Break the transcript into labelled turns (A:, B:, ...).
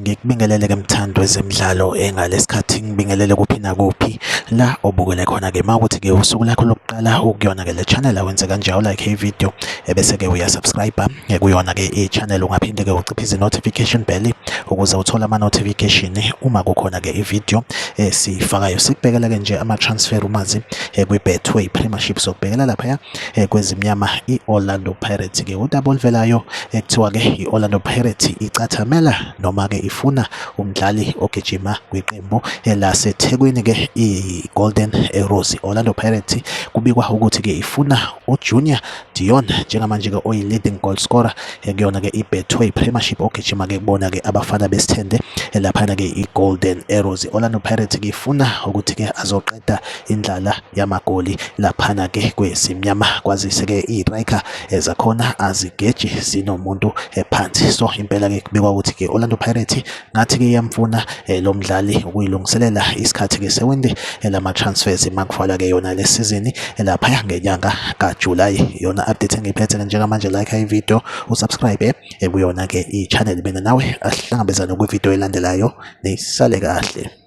A: ngikubingelele ke mthando wezemidlalo ngalesikhathi ngibingelele kuphi nakuphi la obukele khona ke mawukuthi ke usuku lakho lokuqala ukuyona ke le channel awenze kanjalo like i video bese ke uya subscribe kuyona ke i channel ungaphinde ke uciphize notification bell ukuze uthole ama notification uma kukhona ke i video sifakayo. Sikubhekela ke nje ama transfer umazi kwi Betway Premiership, sokubhekela lapha kwezimnyama i Orlando Pirates ke udouble velayo ekuthiwa ke i Orlando Pirates icathamela noma ke ifuna umdlali ogijima kwiqembu laseThekwini ke i Golden Arrows. Orlando Pirates kubikwa ukuthi ke ifuna uJunior Dion njengamanje ke oyi leading goal scorer kuyona ke i Betway Premiership ogijima ke kubona ke abafana besithende lapha ke i Golden Arrows. Orlando Pirates ke ifuna ukuthi ke azoqeda indlala yamagoli lapha ke kwesimnyama, kwazise ke i striker ezakhona azigeji sinomuntu phansi. So impela ke kubikwa ukuthi ke Orlando Pirates ngathi ke iyamfuna lo mdlali ukuyilungiselela isikhathi ke sewende lama transfers makuvala ke yona le season lapha ngenyanga kaJuly. Yona update engiphethe njengamanje, like i video, usubscribe kuyona ke i channel bena nawe ahlangabezana kwi video elandelayo. Nisale kahle.